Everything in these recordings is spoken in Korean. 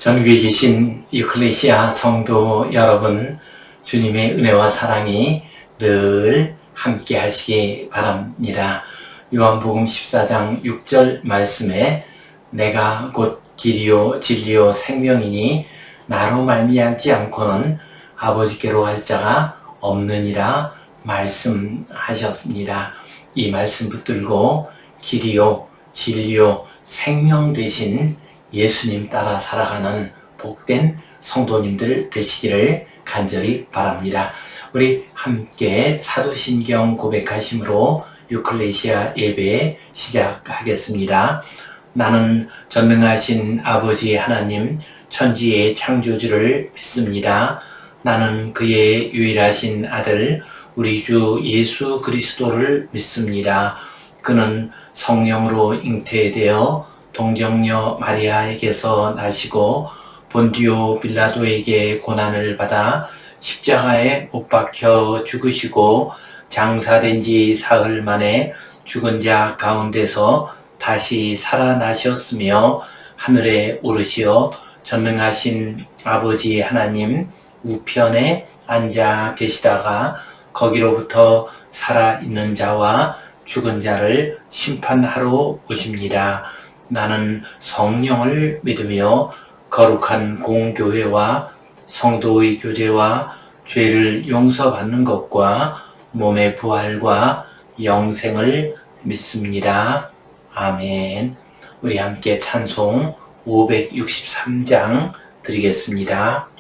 전국에 계신 유클레시아 성도 여러분, 주님의 은혜와 사랑이 늘 함께 하시기 바랍니다. 요한복음 14장 6절 말씀에 내가 곧 길이요 진리요 생명이니 나로 말미암지 않고는 아버지께로 갈 자가 없느니라 말씀하셨습니다. 이 말씀 붙들고 길이요 진리요 생명 되신 예수님 따라 살아가는 복된 성도님들 되시기를 간절히 바랍니다. 우리 함께 사도신경 고백하심으로 유클레시아 예배 시작하겠습니다. 나는 전능하신 아버지 하나님 천지의 창조주를 믿습니다. 나는 그의 유일하신 아들 우리 주 예수 그리스도를 믿습니다. 그는 성령으로 잉태되어 동정녀 마리아에게서 나시고 본디오 빌라도에게 고난을 받아 십자가에 못 박혀 죽으시고 장사된 지 사흘 만에 죽은 자 가운데서 다시 살아나셨으며 하늘에 오르시어 전능하신 아버지 하나님 우편에 앉아 계시다가 거기로부터 살아있는 자와 죽은 자를 심판하러 오십니다. 나는 성령을 믿으며 거룩한 공교회와 성도의 교제와 죄를 용서받는 것과 몸의 부활과 영생을 믿습니다. 아멘. 우리 함께 찬송 563장 드리겠습니다.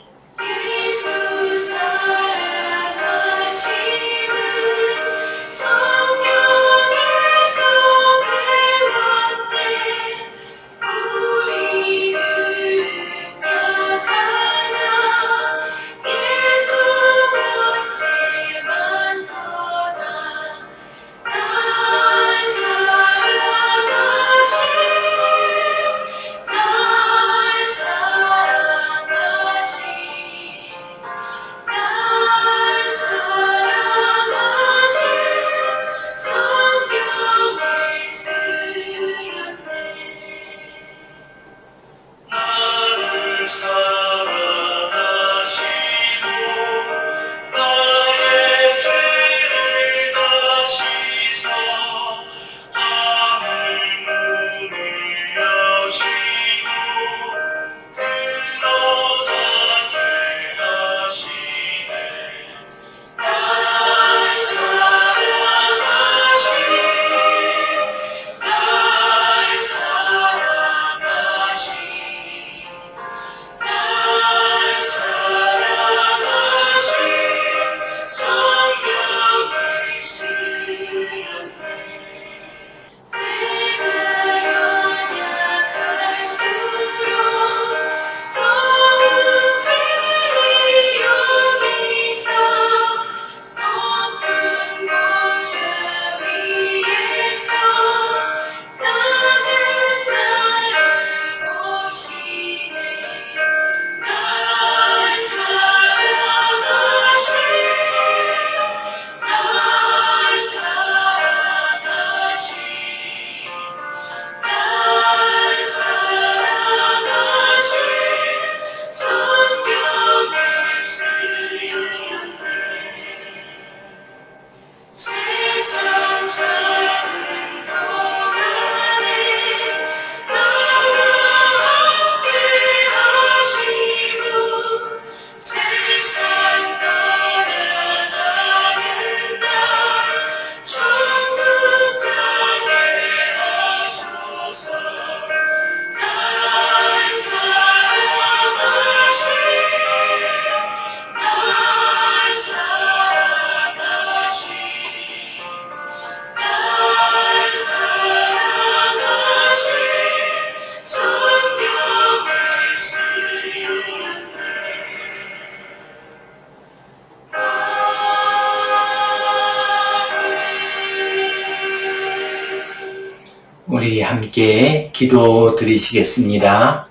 우리 함께 기도 드리시겠습니다.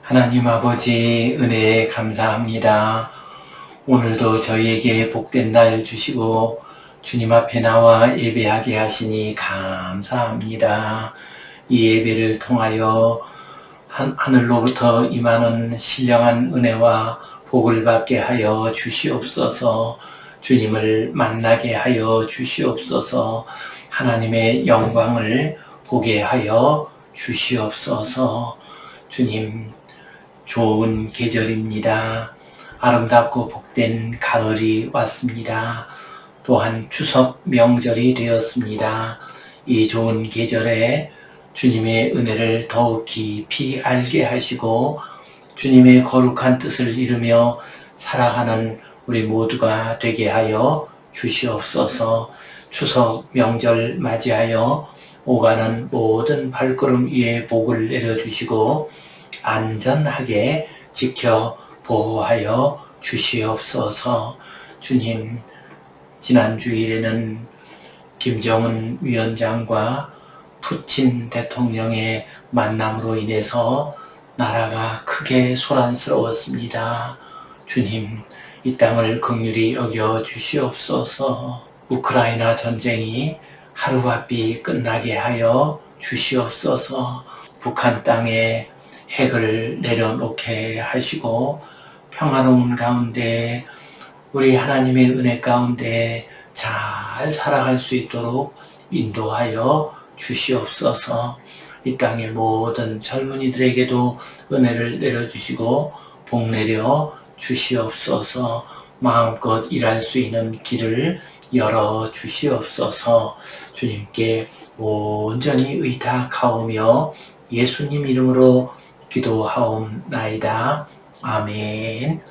하나님 아버지 은혜에 감사합니다. 오늘도 저희에게 복된 날 주시고 주님 앞에 나와 예배하게 하시니 감사합니다. 이 예배를 통하여 하늘로부터 임하는 신령한 은혜와 복을 받게 하여 주시옵소서. 주님을 만나게 하여 주시옵소서. 하나님의 영광을 보게 하여 주시옵소서. 주님, 좋은 계절입니다. 아름답고 복된 가을이 왔습니다. 또한 추석 명절이 되었습니다. 이 좋은 계절에 주님의 은혜를 더욱 깊이 알게 하시고 주님의 거룩한 뜻을 이루며 살아가는 우리 모두가 되게 하여 주시옵소서. 추석 명절 맞이하여 오가는 모든 발걸음 위에 복을 내려주시고 안전하게 지켜 보호하여 주시옵소서. 주님, 지난 주일에는 김정은 위원장과 푸틴 대통령의 만남으로 인해서 나라가 크게 소란스러웠습니다. 주님, 이 땅을 긍휼히 여겨 주시옵소서. 우크라이나 전쟁이 하루바삐 끝나게 하여 주시옵소서. 북한 땅에 핵을 내려놓게 하시고 평화로운 가운데 우리 하나님의 은혜 가운데 잘 살아갈 수 있도록 인도하여 주시옵소서. 이 땅의 모든 젊은이들에게도 은혜를 내려주시고 복 내려 주시옵소서. 마음껏 일할 수 있는 길을 열어 주시옵소서. 주님께 온전히 의탁하오며 예수님 이름으로 기도하옵나이다. 아멘.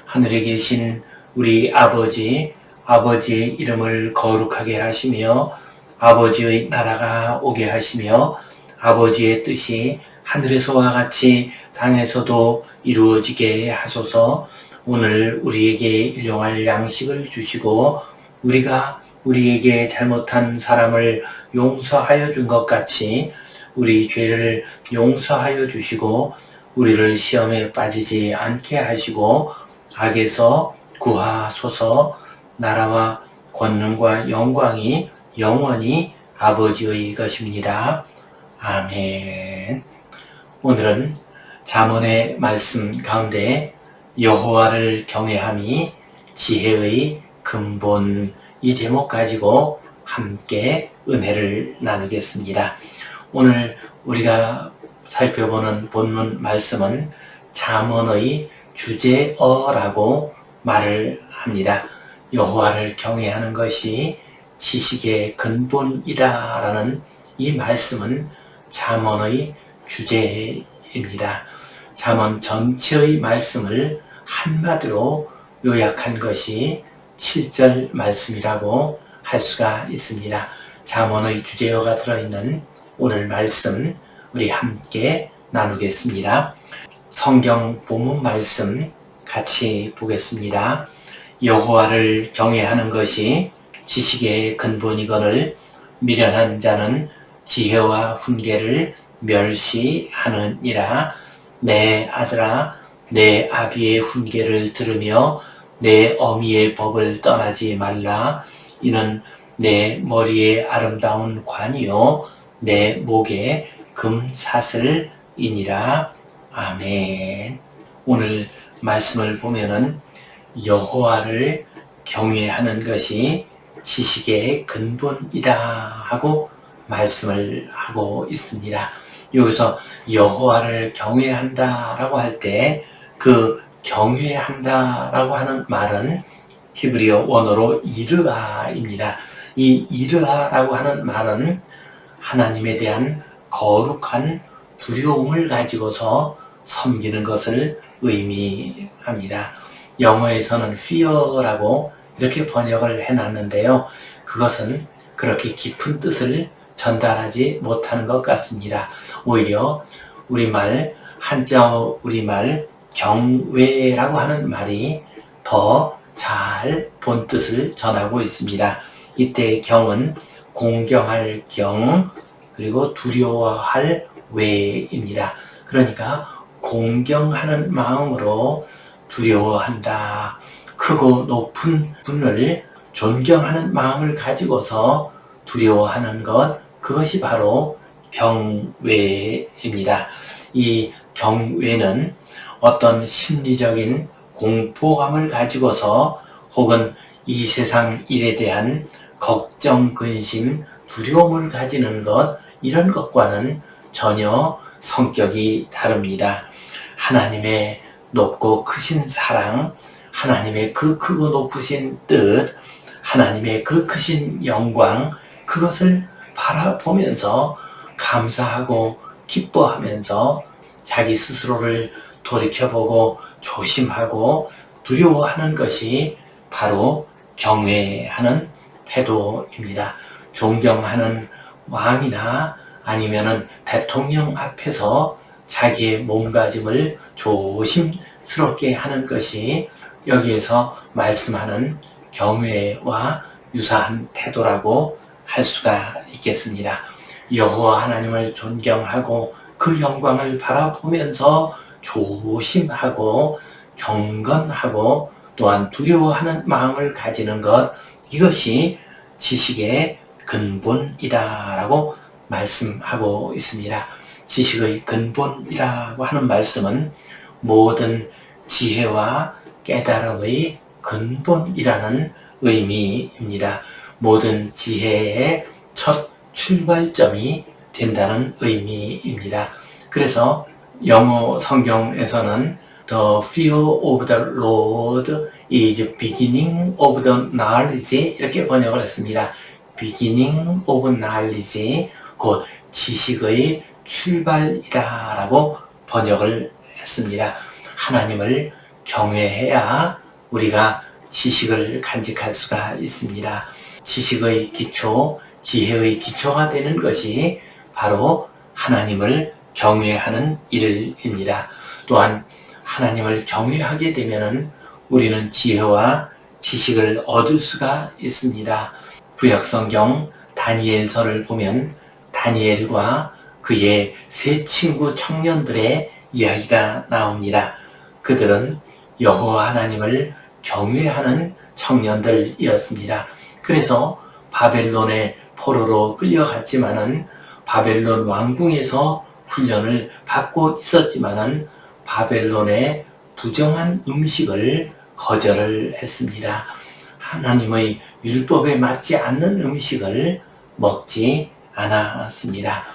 하늘에 계신 우리 아버지, 아버지의 이름을 거룩하게 하시며 아버지의 나라가 오게 하시며 아버지의 뜻이 하늘에서와 같이 땅에서도 이루어지게 하소서. 오늘 우리에게 일용할 양식을 주시고 우리가 우리에게 잘못한 사람을 용서하여 준 것 같이 우리 죄를 용서하여 주시고 우리를 시험에 빠지지 않게 하시고 악에서 구하소서. 나라와 권능과 영광이 영원히 아버지의 것입니다. 아멘. 오늘은 잠언의 말씀 가운데 여호와를 경외함이 지혜의 근본, 이 제목 가지고 함께 은혜를 나누겠습니다. 오늘 우리가 살펴보는 본문 말씀은 잠언의 주제어라고 말을 합니다. 여호와를 경외하는 것이 지식의 근본이다라는 이 말씀은 잠언의 주제입니다. 잠언 전체의 말씀을 한마디로 요약한 것이 7절 말씀이라고 할 수가 있습니다. 잠언의 주제어가 들어있는 오늘 말씀 우리 함께 나누겠습니다. 성경 본문 말씀 같이 보겠습니다. 여호와를 경외하는 것이 지식의 근본이거늘 미련한 자는 지혜와 훈계를 멸시하느니라. 내 아들아, 내 아비의 훈계를 들으며 내 어미의 법을 떠나지 말라. 이는 내 머리에 아름다운 관이요 내 목에 금사슬이니라. 아멘. 오늘 말씀을 보면은 여호와를 경외하는 것이 지식의 근본이다 하고 말씀을 하고 있습니다. 여기서 여호와를 경외한다라고 할 때 그 경외한다라고 하는 말은 히브리어 원어로 이르아입니다. 이 이르아라고 하는 말은 하나님에 대한 거룩한 두려움을 가지고서 섬기는 것을 의미합니다. 영어에서는 fear라고 이렇게 번역을 해놨는데요. 그것은 그렇게 깊은 뜻을 전달하지 못하는 것 같습니다. 오히려 우리말, 한자 우리말 경외라고 하는 말이 더 잘 본뜻을 전하고 있습니다. 이때 경은 공경할 경, 그리고 두려워할 외입니다. 그러니까 공경하는 마음으로 두려워한다. 크고 높은 분을 존경하는 마음을 가지고서 두려워하는 것, 그것이 바로 경외입니다. 이 경외는 어떤 심리적인 공포감을 가지고서 혹은 이 세상 일에 대한 걱정, 근심, 두려움을 가지는 것, 이런 것과는 전혀 성격이 다릅니다. 하나님의 높고 크신 사랑, 하나님의 그 크고 높으신 뜻, 하나님의 그 크신 영광, 그것을 바라보면서 감사하고 기뻐하면서 자기 스스로를 돌이켜보고 조심하고 두려워하는 것이 바로 경외하는 태도입니다. 존경하는 왕이나 아니면은 대통령 앞에서 자기의 몸가짐을 조심스럽게 하는 것이 여기에서 말씀하는 경외와 유사한 태도라고 할 수가 있겠습니다. 여호와 하나님을 존경하고 그 영광을 바라보면서 조심하고 경건하고 또한 두려워하는 마음을 가지는 것, 이것이 지식의 근본이다라고 말씀하고 있습니다. 지식의 근본이라고 하는 말씀은 모든 지혜와 깨달음의 근본이라는 의미입니다. 모든 지혜의 첫 출발점이 된다는 의미입니다. 그래서 영어 성경에서는 The fear of the Lord is beginning of the knowledge, 이렇게 번역을 했습니다. beginning of knowledge, 곧 지식의 출발이다라고 번역을 했습니다. 하나님을 경외해야 우리가 지식을 간직할 수가 있습니다. 지식의 기초, 지혜의 기초가 되는 것이 바로 하나님을 경외하는 일입니다. 또한 하나님을 경외하게 되면 우리는 지혜와 지식을 얻을 수가 있습니다. 구약성경 다니엘서를 보면 다니엘과 그의 세 친구 청년들의 이야기가 나옵니다. 그들은 여호와 하나님을 경외하는 청년들이었습니다. 그래서 바벨론의 포로로 끌려갔지만은 바벨론 왕궁에서 훈련을 받고 있었지만은 바벨론의 부정한 음식을 거절을 했습니다. 하나님의 율법에 맞지 않는 음식을 먹지 않았습니다.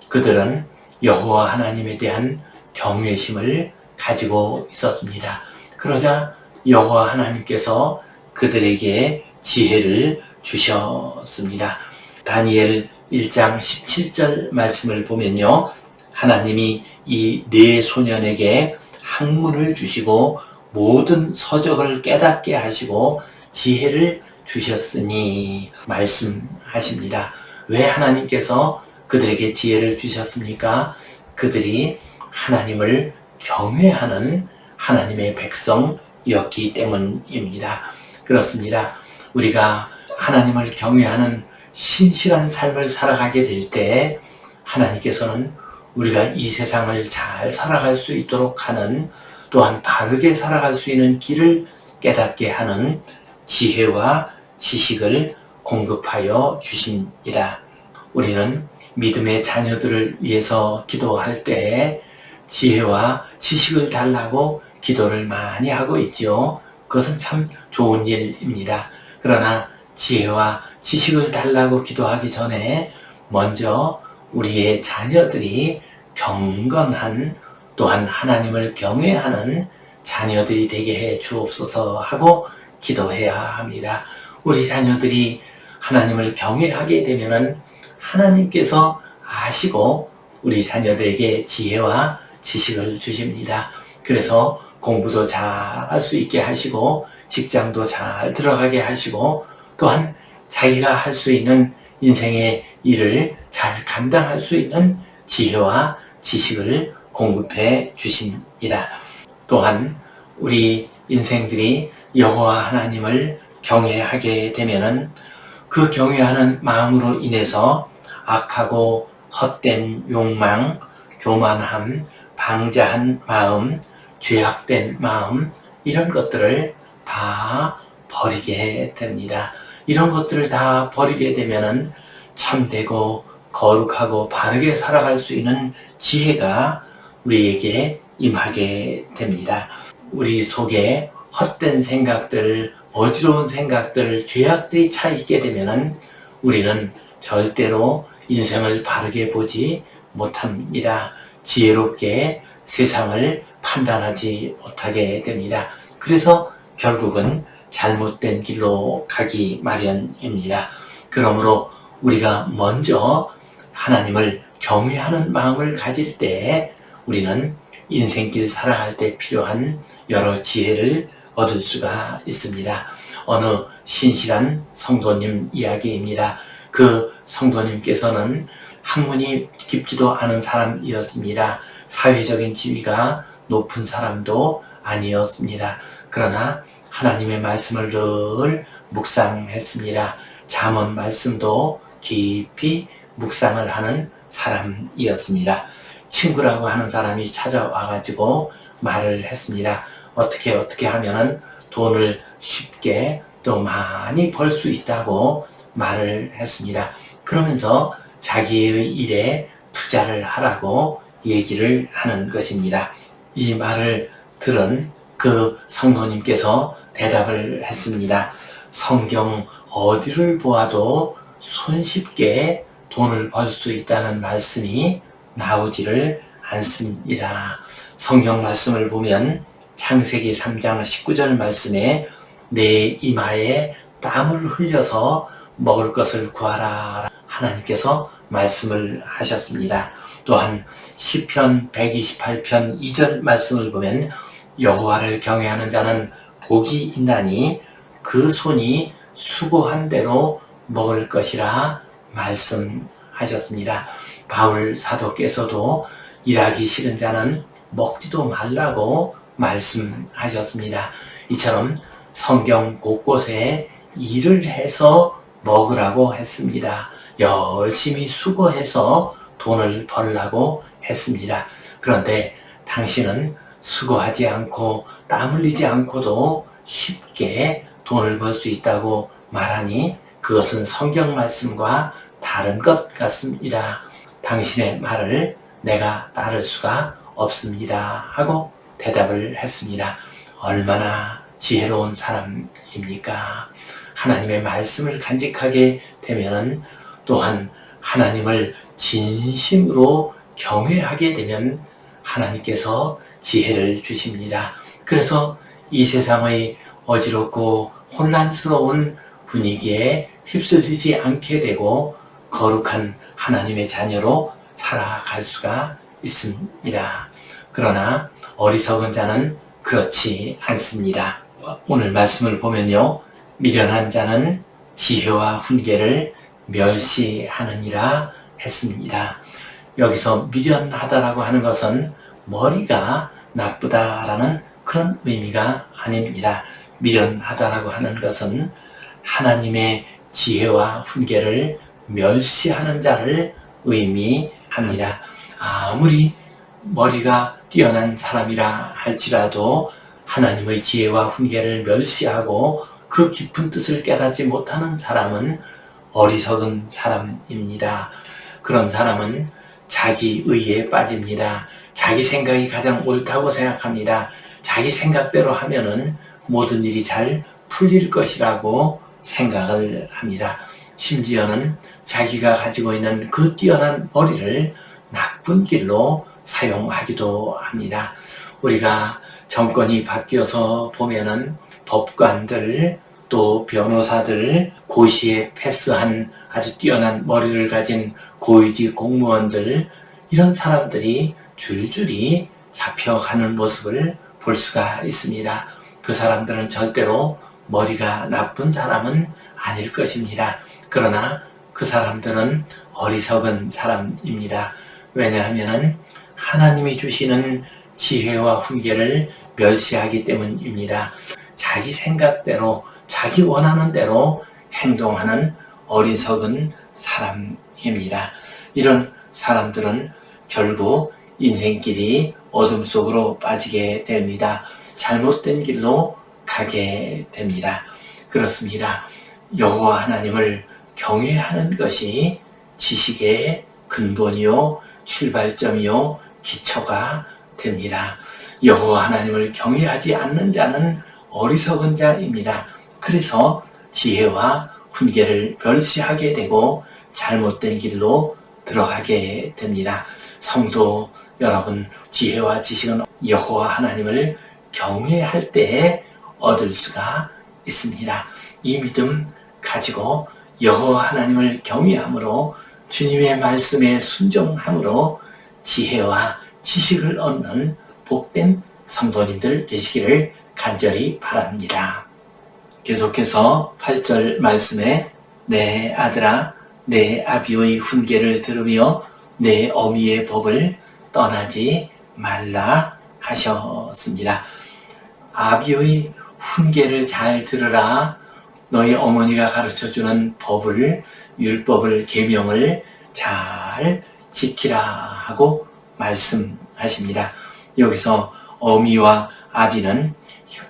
그들은 여호와 하나님에 대한 경외심을 가지고 있었습니다. 그러자 여호와 하나님께서 그들에게 지혜를 주셨습니다. 다니엘 1장 17절 말씀을 보면요, 하나님이 이 네 소년에게 학문을 주시고 모든 서적을 깨닫게 하시고 지혜를 주셨으니 말씀하십니다. 왜 하나님께서 그들에게 지혜를 주셨습니까? 그들이 하나님을 경외하는 하나님의 백성이었기 때문입니다. 그렇습니다. 우리가 하나님을 경외하는 신실한 삶을 살아가게 될 때 하나님께서는 우리가 이 세상을 잘 살아갈 수 있도록 하는, 또한 바르게 살아갈 수 있는 길을 깨닫게 하는 지혜와 지식을 공급하여 주십니다. 우리는 믿음의 자녀들을 위해서 기도할 때 지혜와 지식을 달라고 기도를 많이 하고 있죠. 그것은 참 좋은 일입니다. 그러나 지혜와 지식을 달라고 기도하기 전에 먼저 우리의 자녀들이 경건한, 또한 하나님을 경외하는 자녀들이 되게 해 주옵소서 하고 기도해야 합니다. 우리 자녀들이 하나님을 경외하게 되면 하나님께서 아시고 우리 자녀들에게 지혜와 지식을 주십니다. 그래서 공부도 잘 할 수 있게 하시고 직장도 잘 들어가게 하시고 또한 자기가 할 수 있는 인생의 일을 잘 감당할 수 있는 지혜와 지식을 공급해 주십니다. 또한 우리 인생들이 여호와 하나님을 경외하게 되면은 그 경외하는 마음으로 인해서 악하고 헛된 욕망, 교만함, 방자한 마음, 죄악된 마음, 이런 것들을 다 버리게 됩니다. 이런 것들을 다 버리게 되면은 참되고 거룩하고 바르게 살아갈 수 있는 지혜가 우리에게 임하게 됩니다. 우리 속에 헛된 생각들, 어지러운 생각들, 죄악들이 차 있게 되면은 우리는 절대로 인생을 바르게 보지 못합니다. 지혜롭게 세상을 판단하지 못하게 됩니다. 그래서 결국은 잘못된 길로 가기 마련입니다. 그러므로 우리가 먼저 하나님을 경외하는 마음을 가질 때 우리는 인생길 살아갈 때 필요한 여러 지혜를 얻을 수가 있습니다. 어느 신실한 성도님 이야기입니다. 그 성도님께서는 학문이 깊지도 않은 사람이었습니다. 사회적인 지위가 높은 사람도 아니었습니다. 그러나 하나님의 말씀을 늘 묵상했습니다. 잠언 말씀도 깊이 묵상을 하는 사람이었습니다. 친구라고 하는 사람이 찾아와가지고 말을 했습니다. 어떻게 하면은 돈을 쉽게 또 많이 벌 수 있다고 말을 했습니다. 그러면서 자기의 일에 투자를 하라고 얘기를 하는 것입니다. 이 말을 들은 그 성도님께서 대답을 했습니다. 성경 어디를 보아도 손쉽게 돈을 벌 수 있다는 말씀이 나오지를 않습니다. 성경 말씀을 보면 창세기 3장 19절 말씀에 내 이마에 땀을 흘려서 먹을 것을 구하라 하나님께서 말씀을 하셨습니다. 또한 시편 128편 2절 말씀을 보면 여호와를 경외하는 자는 복이 있나니 그 손이 수고한 대로 먹을 것이라 말씀하셨습니다. 바울 사도께서도 일하기 싫은 자는 먹지도 말라고 말씀하셨습니다. 이처럼 성경 곳곳에 일을 해서 먹으라고 했습니다. 열심히 수고해서 돈을 벌라고 했습니다. 그런데 당신은 수고하지 않고 땀 흘리지 않고도 쉽게 돈을 벌 수 있다고 말하니 그것은 성경 말씀과 다른 것 같습니다. 당신의 말을 내가 따를 수가 없습니다. 하고 대답을 했습니다. 얼마나 지혜로운 사람입니까? 하나님의 말씀을 간직하게 되면 또한 하나님을 진심으로 경외하게 되면 하나님께서 지혜를 주십니다. 그래서 이 세상의 어지럽고 혼란스러운 분위기에 휩쓸리지 않게 되고 거룩한 하나님의 자녀로 살아갈 수가 있습니다. 그러나 어리석은 자는 그렇지 않습니다. 오늘 말씀을 보면요. 미련한 자는 지혜와 훈계를 멸시하느니라 했습니다. 여기서 미련하다라고 하는 것은 머리가 나쁘다라는 그런 의미가 아닙니다. 미련하다라고 하는 것은 하나님의 지혜와 훈계를 멸시하는 자를 의미합니다. 아무리 머리가 뛰어난 사람이라 할지라도 하나님의 지혜와 훈계를 멸시하고 그 깊은 뜻을 깨닫지 못하는 사람은 어리석은 사람입니다. 그런 사람은 자기 의에 빠집니다. 자기 생각이 가장 옳다고 생각합니다. 자기 생각대로 하면은 모든 일이 잘 풀릴 것이라고 생각을 합니다. 심지어는 자기가 가지고 있는 그 뛰어난 머리를 나쁜 길로 사용하기도 합니다. 우리가 정권이 바뀌어서 보면은 법관들 또 변호사들 고시에 패스한 아주 뛰어난 머리를 가진 고위직 공무원들 이런 사람들이 줄줄이 잡혀가는 모습을 볼 수가 있습니다. 그 사람들은 절대로 머리가 나쁜 사람은 아닐 것입니다. 그러나 그 사람들은 어리석은 사람입니다. 왜냐하면 하나님이 주시는 지혜와 훈계를 멸시하기 때문입니다. 자기 생각대로 자기 원하는 대로 행동하는 어리석은 사람입니다. 이런 사람들은 결국 인생길이 어둠 속으로 빠지게 됩니다. 잘못된 길로 가게 됩니다. 그렇습니다. 여호와 하나님을 경외하는 것이 지식의 근본이요, 출발점이요, 기초가 됩니다. 여호와 하나님을 경외하지 않는 자는 어리석은 자입니다. 그래서 지혜와 훈계를 멸시하게 되고 잘못된 길로 들어가게 됩니다. 성도 여러분, 지혜와 지식은 여호와 하나님을 경외할 때에 얻을 수가 있습니다. 이 믿음 가지고 여호와 하나님을 경외함으로, 주님의 말씀에 순종함으로 지혜와 지식을 얻는 복된 성도님들 되시기를 간절히 바랍니다. 계속해서 8절 말씀에 내 아들아 내 아비의 훈계를 들으며 내 어미의 법을 떠나지 말라 하셨습니다. 아비의 훈계를 잘 들으라. 너희 어머니가 가르쳐주는 법을, 율법을, 계명을 잘 지키라 하고 말씀하십니다. 여기서 어미와 아비는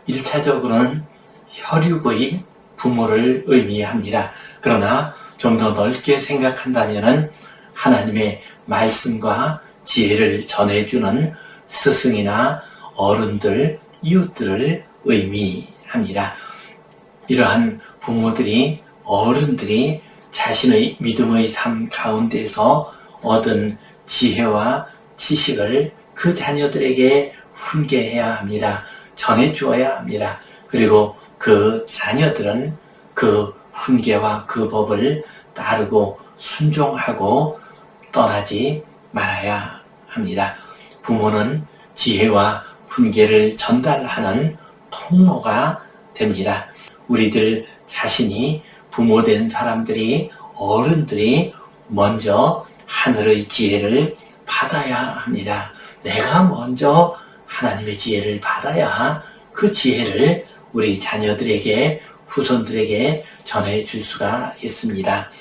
1차적으로는 혈육의 부모를 의미합니다. 그러나 좀 더 넓게 생각한다면 하나님의 말씀과 지혜를 전해주는 스승이나 어른들, 이웃들을 의미합니다. 이러한 부모들이, 어른들이 자신의 믿음의 삶 가운데서 얻은 지혜와 지식을 그 자녀들에게 훈계해야 합니다. 전해주어야 합니다. 그리고 그 자녀들은 그 훈계와 그 법을 따르고 순종하고 떠나지 말아야 합니다. 부모는 지혜와 훈계를 전달하는 통로가 됩니다. 우리들 자신이 부모된 사람들이, 어른들이 먼저 하늘의 지혜를 받아야 합니다. 내가 먼저 하나님의 지혜를 받아야 그 지혜를 우리 자녀들에게, 후손들에게 전해줄 수가 있습니다.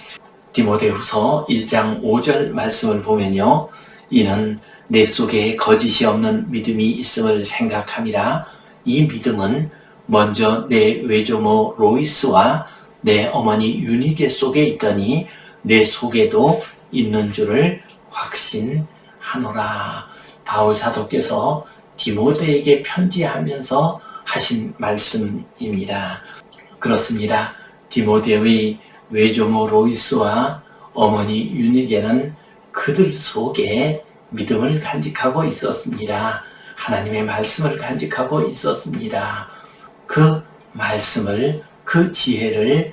디모데후서 1장 5절 말씀을 보면요, 이는 내 속에 거짓이 없는 믿음이 있음을 생각함이라. 이 믿음은 먼저 내 외조모 로이스와 내 어머니 유니게 속에 있더니 내 속에도 있는 줄을 확신하노라. 바울 사도께서 디모데에게 편지하면서 하신 말씀입니다. 그렇습니다. 디모데의 외조모 로이스와 어머니 유니게는 그들 속에 믿음을 간직하고 있었습니다. 하나님의 말씀을 간직하고 있었습니다. 그 말씀을, 그 지혜를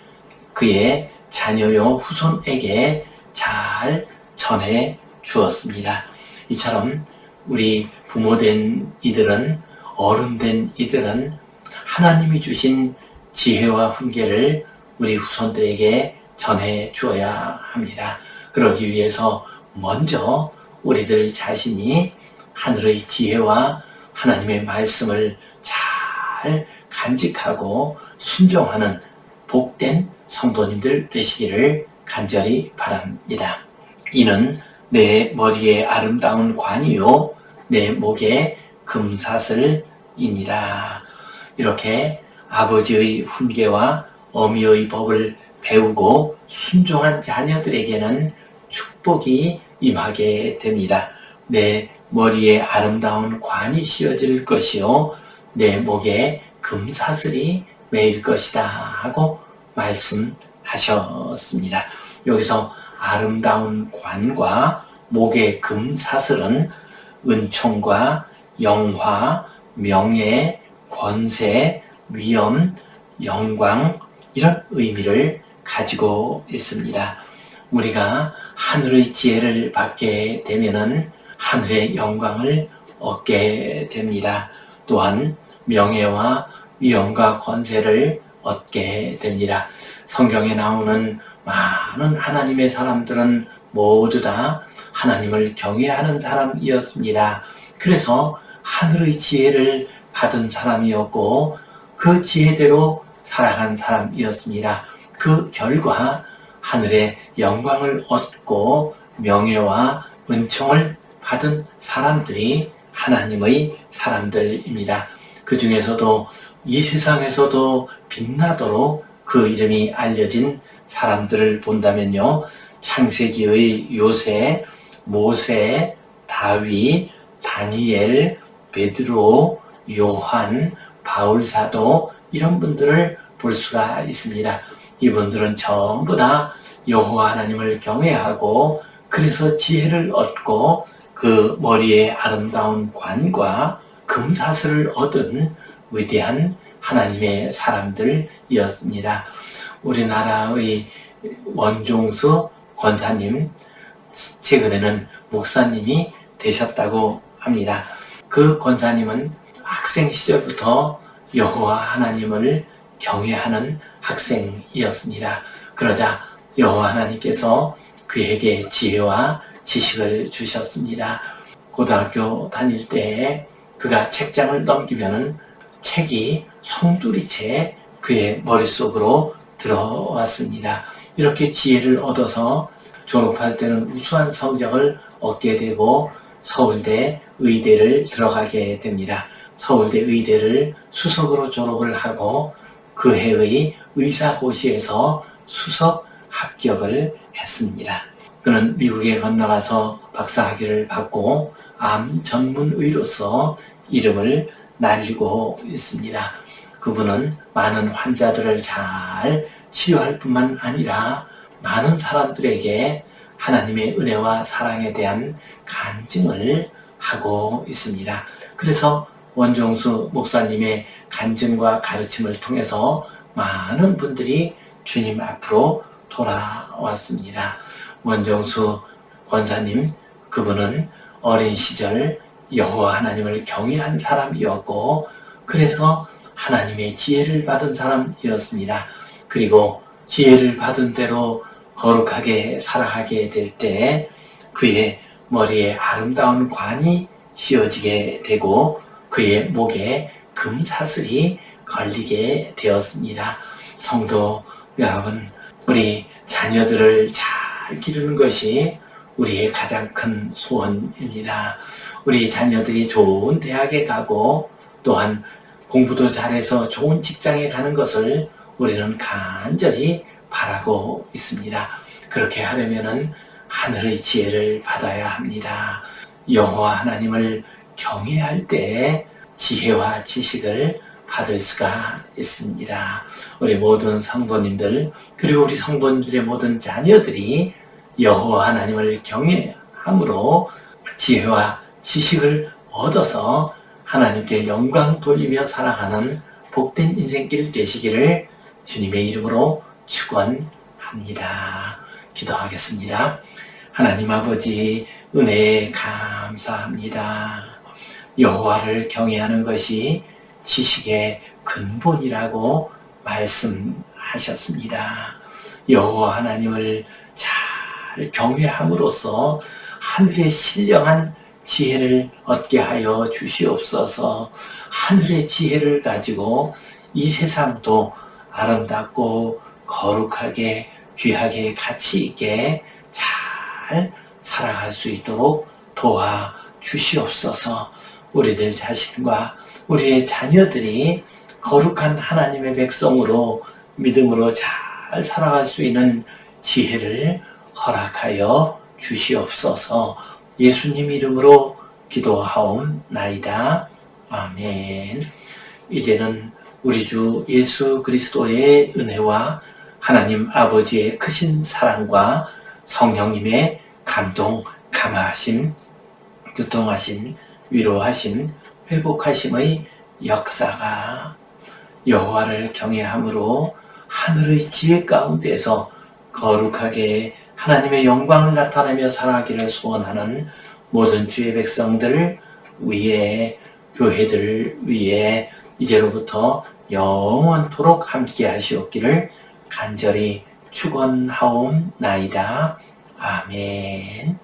그의 자녀요 후손에게 잘 전해 주었습니다. 이처럼 우리 부모된 이들은, 어른된 이들은 하나님이 주신 지혜와 훈계를 우리 후손들에게 전해 주어야 합니다. 그러기 위해서 먼저 우리들 자신이 하늘의 지혜와 하나님의 말씀을 잘 간직하고 순종하는 복된 성도님들 되시기를 간절히 바랍니다. 이는 내 머리에 아름다운 관이요 내 목에 금사슬이니라. 이렇게 아버지의 훈계와 어미의 법을 배우고 순종한 자녀들에게는 축복이 임하게 됩니다. 내 머리에 아름다운 관이 씌워질 것이요 내 목에 금사슬이 매일 것이다 하고 말씀하셨습니다. 여기서 아름다운 관과 목의 금사슬은 은총과 영화, 명예, 권세, 위엄, 영광, 이런 의미를 가지고 있습니다. 우리가 하늘의 지혜를 받게 되면은 하늘의 영광을 얻게 됩니다. 또한 명예와 위엄과 권세를 얻게 됩니다. 성경에 나오는 많은 하나님의 사람들은 모두 다 하나님을 경외하는 사람이었습니다. 그래서 하늘의 지혜를 받은 사람이었고 그 지혜대로 살아간 사람이었습니다. 그 결과 하늘의 영광을 얻고 명예와 은총을 받은 사람들이 하나님의 사람들입니다. 그 중에서도 이 세상에서도 빛나도록 그 이름이 알려진 사람들을 본다면요. 창세기의 요새, 모세, 다윗, 다니엘, 베드로, 요한, 바울사도 이런 분들을 볼 수가 있습니다. 이분들은 전부 다 여호와 하나님을 경외하고 그래서 지혜를 얻고 그 머리에 아름다운 관과 금사슬을 얻은 위대한 하나님의 사람들이었습니다. 우리나라의 원종수 권사님, 최근에는 목사님이 되셨다고 합니다. 그 권사님은 학생 시절부터 여호와 하나님을 경외하는 학생이었습니다. 그러자 여호와 하나님께서 그에게 지혜와 지식을 주셨습니다. 고등학교 다닐 때 그가 책장을 넘기면은 책이 송두리째 그의 머릿속으로 들어왔습니다. 이렇게 지혜를 얻어서 졸업할 때는 우수한 성적을 얻게 되고 서울대 의대를 들어가게 됩니다. 서울대 의대를 수석으로 졸업을 하고 그 해의 의사고시에서 수석 합격을 했습니다. 그는 미국에 건너가서 박사학위를 받고 암 전문의로서 이름을 날리고 있습니다. 그분은 많은 환자들을 잘 치료할 뿐만 아니라 많은 사람들에게 하나님의 은혜와 사랑에 대한 간증을 하고 있습니다. 그래서 원종수 목사님의 간증과 가르침을 통해서 많은 분들이 주님 앞으로 돌아왔습니다. 원종수 권사님, 그분은 어린 시절 여호와 하나님을 경외한 사람이었고 그래서 하나님의 지혜를 받은 사람이었습니다. 그리고 지혜를 받은 대로 거룩하게 살아가게 될 때 그의 머리에 아름다운 관이 씌워지게 되고 그의 목에 금사슬이 걸리게 되었습니다. 성도 여러분, 우리 자녀들을 잘 기르는 것이 우리의 가장 큰 소원입니다. 우리 자녀들이 좋은 대학에 가고 또한 공부도 잘해서 좋은 직장에 가는 것을 우리는 간절히 바라고 있습니다. 그렇게 하려면 하늘의 지혜를 받아야 합니다. 여호와 하나님을 경외할 때 지혜와 지식을 받을 수가 있습니다. 우리 모든 성도님들 그리고 우리 성도님들의 모든 자녀들이 여호와 하나님을 경외함으로 지혜와 지식을 얻어서 하나님께 영광 돌리며 살아가는 복된 인생길 되시기를 주님의 이름으로 축원합니다. 기도하겠습니다. 하나님 아버지 은혜에 감사합니다. 여호와를 경외하는 것이 지식의 근본이라고 말씀하셨습니다. 여호와 하나님을 잘 경외함으로써 하늘의 신령한 지혜를 얻게 하여 주시옵소서. 하늘의 지혜를 가지고 이 세상도 아름답고 거룩하게 귀하게 가치 있게 잘 살아갈 수 있도록 도와 주시옵소서. 우리들 자신과 우리의 자녀들이 거룩한 하나님의 백성으로 믿음으로 잘 살아갈 수 있는 지혜를 허락하여 주시옵소서. 예수님 이름으로 기도하옵나이다. 아멘. 이제는 우리 주 예수 그리스도의 은혜와 하나님 아버지의 크신 사랑과 성령님의 감동, 감화하심, 교통하심, 위로하심, 회복하심의 역사가 여호와를 경외함으로 하늘의 지혜 가운데서 거룩하게 하나님의 영광을 나타내며 살아가기를 소원하는 모든 주의 백성들 위에 교회들 위에 이제로부터 영원토록 함께 하시옵기를 간절히 축원하옵나이다. 아멘.